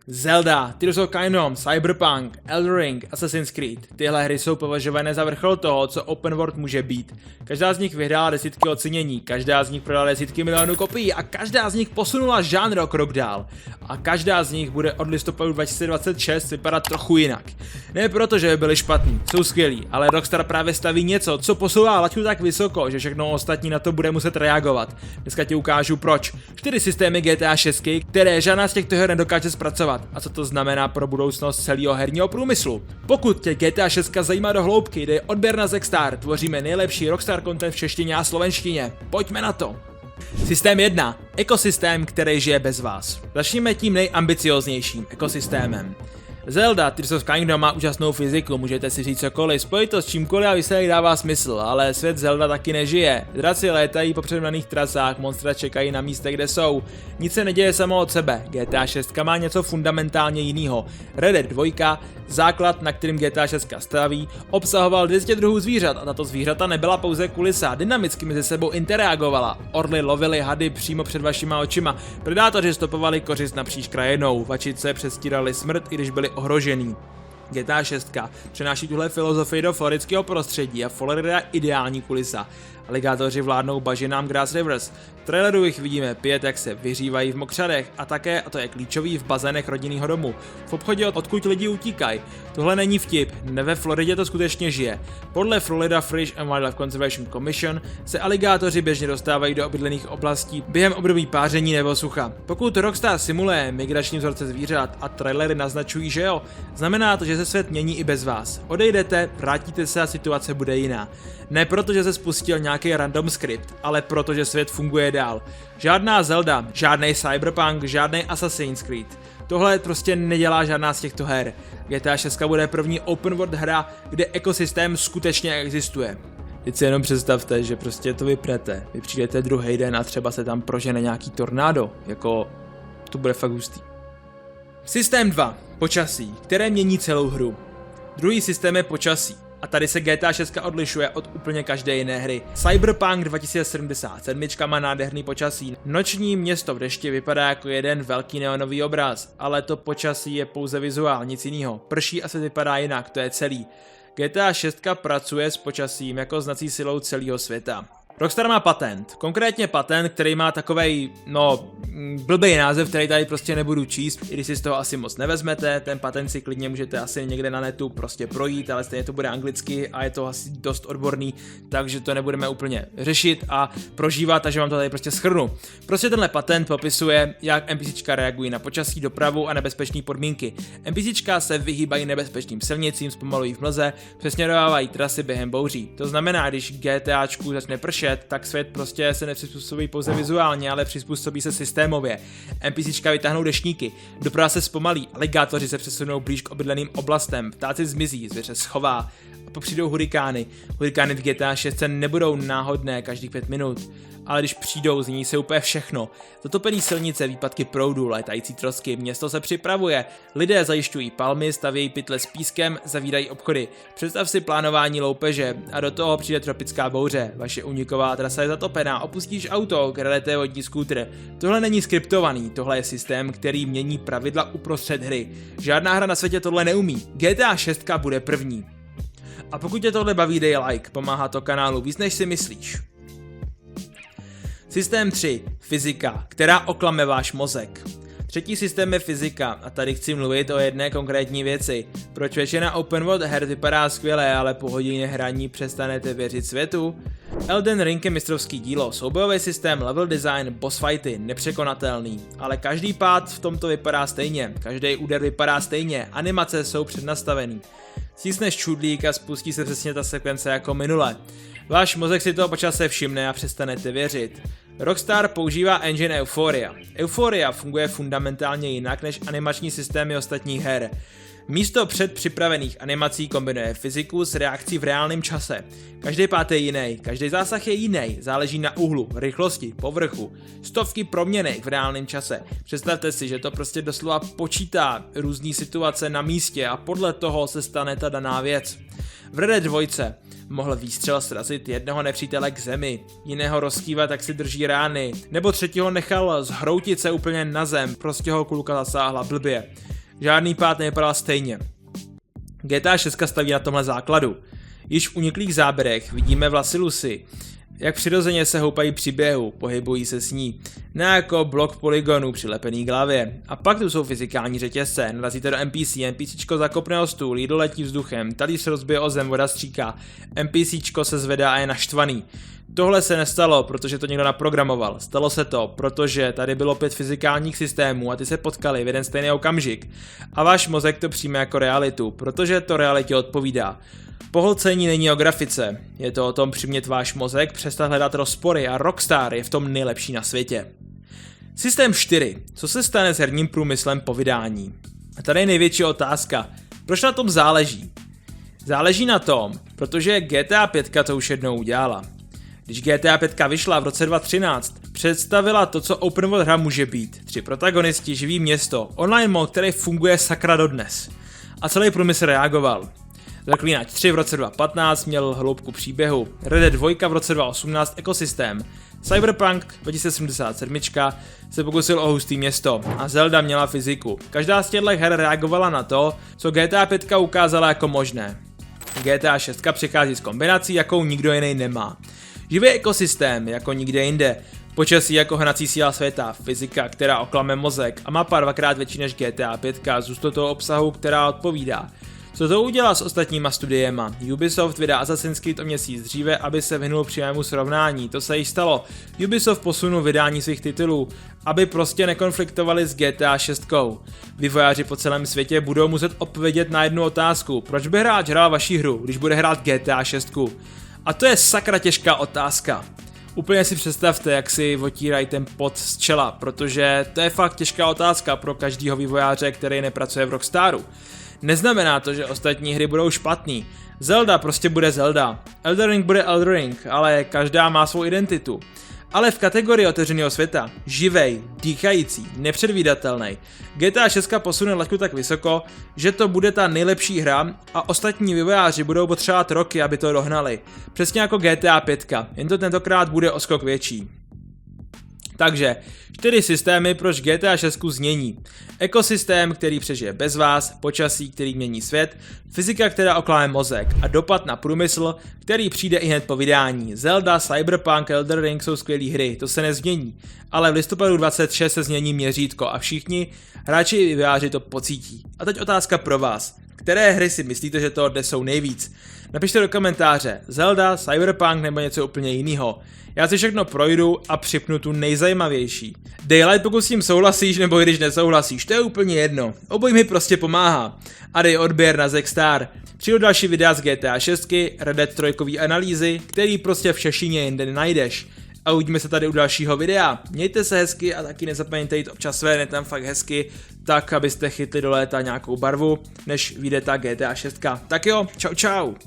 Zelda, Tears of Kingdom, Cyberpunk, Elden Ring, Assassin's Creed. Tyhle hry jsou považované za vrchol toho, co open world může být. Každá z nich vyhrála desítky ocenění, každá z nich prodala desítky milionů kopií a každá z nich posunula žánr o krok dál. A každá z nich bude od listopadu 2026 vypadat trochu jinak. Ne proto, že by byly špatný, jsou skvělí, ale Rockstar právě staví něco, co posouvá laťku tak vysoko, že všechno ostatní na to bude muset reagovat. Dneska ti ukážu proč. 4 systémy GTA 6, které žádná z těchto her nedokáže zpracovat. A co to znamená pro budoucnost celého herního průmyslu. Pokud tě GTA 6 zajímá do hloubky, jde odběr na Zexstar, tvoříme nejlepší Rockstar content v češtině a slovenštině. Pojďme na to! Systém 1. Ekosystém, který žije bez vás. Začněme tím nejambicioznějším ekosystémem. Zelda Tears of Kingdom má úžasnou fyziku, můžete si říct cokoliv, spojit to s čímkoliv a výsledek dává smysl, ale svět Zelda taky nežije. Draci létají po předaných trasách, monstra čekají na místech, kde jsou. Nic se neděje samo od sebe, GTA 6 má něco fundamentálně jiného. Red Dead 2, základ, na kterým GTA 6 staví, obsahoval 200 druhů zvířat a tato zvířata nebyla pouze kulisa, dynamicky mezi sebou interagovala. Orly lovily hady přímo před vašima očima, predátoři stopovali kořist napříč krajinou, vačice přestírali smrt, i když byli ohrožený. GTA 6 přenáší tuhle filozofii do floridského prostředí a Florida je ideální kulisa. Aligátoři vládnou bažinám Grass Rivers. V traileru jich vidíme 5, jak se vyřívají v mokřadech a také, a to je klíčový, v bazénech rodinného domu. V obchodě, odkud lidi utíkají. Tohle není vtip, ne, ve Floridě to skutečně žije. Podle Florida Fish and Wildlife Conservation Commission se aligátoři běžně dostávají do obydlených oblastí během období páření nebo sucha. Pokud Rockstar simuluje migrační vzorce zvířat a trailery naznačují, že jo, znamená to, že se svět mění i bez vás. Odejdete, vrátíte se a situace bude jiná. Ne proto, že se spustil nějaký random script, ale proto, že svět funguje dál. Žádná Zelda, žádný Cyberpunk, žádný Assassin's Creed. Tohle prostě nedělá žádná z těchto her. GTA 6 bude první open world hra, kde ekosystém skutečně existuje. Teď si jenom představte, že prostě to vypnete. Vy přijdete druhý den a třeba se tam prožene nějaký tornádo. Jako, to bude fakt hustý. Systém 2. Počasí, které mění celou hru. Druhý systém je počasí. A tady se GTA 6 odlišuje od úplně každé jiné hry. Cyberpunk 2077 má nádherný počasí. Noční město v dešti vypadá jako jeden velký neonový obraz, ale to počasí je pouze vizuál, nic jiného. Prší a se vypadá jinak, to je celý. GTA 6 pracuje s počasím jako znací silou celého světa. Rockstar má patent, konkrétně patent, který má takovej, blbej název, který tady prostě nebudu číst, i když si z toho asi moc nevezmete, ten patent si klidně můžete asi někde na netu prostě projít, ale stejně to bude anglicky a je to asi dost odborný, takže to nebudeme úplně řešit a prožívat, takže vám to tady prostě shrnu. Prostě tenhle patent popisuje, jak NPCčka reagují na počasí, dopravu a nebezpečné podmínky. NPCčka se vyhýbají nebezpečným silnicím, zpomalují v mlze, přesměrovávají trasy během bouří. To znamená, když GTAčku začne pršet, tak svět prostě se nepřizpůsobí pouze vizuálně, ale přizpůsobí se systémově. NPCčka vytáhnou deštníky, doprava se zpomalí, aligátoři se přesunou blíž k obydleným oblastem, ptáci zmizí, zvěře schová a pak přijdou hurikány. Hurikány v GTA 6 nebudou náhodné každých 5 minut, ale když přijdou, změní se úplně všechno. Zatopený silnice, výpadky proudu, létající trosky, město se připravuje, lidé zajišťují palmy, stavějí pytle s pískem, zavírají obchody. Představ si plánování loupeže a do toho přijde tropická bouře. Vaše úniková trasa je zatopená, opustíš auto, kradete vodní skútr. Tohle není skriptovaný, tohle je systém, který mění pravidla uprostřed hry. Žádná hra na světě tohle neumí. GTA 6 bude první. A pokud tě tohle baví, dej like, pomáhá to kanálu víc než si myslíš. Systém 3. Fyzika, která oklame váš mozek. Třetí systém je fyzika a tady chci mluvit o jedné konkrétní věci. Proč většina open world her vypadá skvěle, ale po hodině hraní přestanete věřit světu? Elden Ring je mistrovský dílo, soubojový systém, level design, boss fighty, nepřekonatelný. Ale každý pád v tomto vypadá stejně, každý úder vypadá stejně, animace jsou přednastavený. Stisneš čudlík a spustí se přesně ta sekvence jako minule. Váš mozek si toho počase všimne a přestanete věřit. Rockstar používá engine Euphoria. Euphoria funguje fundamentálně jinak než animační systémy ostatních her. Místo předpřipravených animací kombinuje fyziku s reakcí v reálném čase. Každý pád je jiný, každý zásah je jiný, záleží na úhlu, rychlosti, povrchu, stovky proměnek v reálném čase. Představte si, že to prostě doslova počítá různé situace na místě a podle toho se stane ta daná věc. V Red Dead 2 mohl výstřel srazit jednoho nepřítele k zemi, jiného rozkývat, tak si drží rány, nebo třetího nechal zhroutit se úplně na zem, prostě ho kulka zasáhla blbě. Žádný pád nevypadal stejně. GTA 6 staví na tomhle základu. Již v uniklých záběrech vidíme vlasy Lucy, jak přirozeně se houpají při běhu, pohybují se s ní, ne jako blok polygonů přilepený k hlavě. A pak tu jsou fyzikální řetězce, narazíte do NPCčko zakopne o stůl, jídlo letí vzduchem, talíř se rozbije o zem, voda stříká, NPCčko se zvedá a je naštvaný. Tohle se nestalo, protože to někdo naprogramoval. Stalo se to, protože tady bylo 5 fyzikálních systémů a ty se potkali v jeden stejný okamžik. A váš mozek to přijme jako realitu, protože to realitě odpovídá. Pohlcení není o grafice, je to o tom přimět váš mozek, přestat hledat rozpory a Rockstar je v tom nejlepší na světě. Systém 4. Co se stane s herním průmyslem po vydání? A tady je největší otázka. Proč na tom záleží? Záleží na tom, protože GTA 5 to už jednou udělala. Když GTA 5 vyšla v roce 2013, představila to, co open world hra může být. 3 protagonisti, živý město, online mod, který funguje sakra dodnes. A celý průmysl reagoval. Zaklínač 3 v roce 2015 měl hloubku příběhu, Red Dead 2 v roce 2018 ekosystém, Cyberpunk 2077 se pokusil o hustý město a Zelda měla fyziku. Každá z těchto her reagovala na to, co GTA 5 ukázala jako možné. GTA 6 přichází s kombinací, jakou nikdo jiný nemá. Živý ekosystém, jako nikde jinde, počasí jako hnací síla světa, fyzika, která oklame mozek a mapa 2x větší než GTA 5 s hustotou obsahu, která odpovídá. Co to udělá s ostatníma studiema? Ubisoft vydá Assassin's Creed o měsíc dříve, aby se vyhnul přímému srovnání. To se již stalo. Ubisoft posunul vydání svých titulů, aby prostě nekonfliktovali s GTA 6. Vývojáři po celém světě budou muset odpovědět na jednu otázku. Proč by hráč hrál vaši hru, když bude hrát GTA 6? A to je sakra těžká otázka. Úplně si představte, jak si otírají ten pot z čela, protože to je fakt těžká otázka pro každého vývojáře, který nepracuje v Rockstaru. Neznamená to, že ostatní hry budou špatný. Zelda prostě bude Zelda. Elden Ring bude Elden Ring, ale každá má svou identitu. Ale v kategorii otevřeného světa, živej, dýchající, nepředvídatelný, GTA 6 posune laťku tak vysoko, že to bude ta nejlepší hra a ostatní vývojáři budou potřebovat roky, aby to dohnali. Přesně jako GTA 5, jen to tentokrát bude o skok větší. Takže 4 systémy, proč GTA 6 změní. Ekosystém, který přežije bez vás, počasí, který mění svět, fyzika, která oklame mozek a dopad na průmysl, který přijde i hned po vydání. Zelda, Cyberpunk, Elden Ring jsou skvělé hry, to se nezmění. Ale v listopadu 26 se změní měřítko a všichni hráči i vývojáři to pocítí. A teď otázka pro vás. Které hry si myslíte, že to dnes jsou nejvíc? Napište do komentáře Zelda, Cyberpunk nebo něco úplně jiného. Já si všechno projdu a připnu tu nejzajímavější. Daylight, pokud s tím souhlasíš nebo když nesouhlasíš, to je úplně jedno. Obojí mi prostě pomáhá. A dej odběr na Zexstar. Přijdu další videa z GTA 6, Red Dead 3 analýzy, který prostě v češtině jinde nenajdeš. A uvidíme se tady u dalšího videa. Mějte se hezky a taky nezapomeňte jít občas ven, je tam fakt hezky, tak abyste chytli do léta nějakou barvu, než vyjde ta GTA 6. Tak jo, čau čau.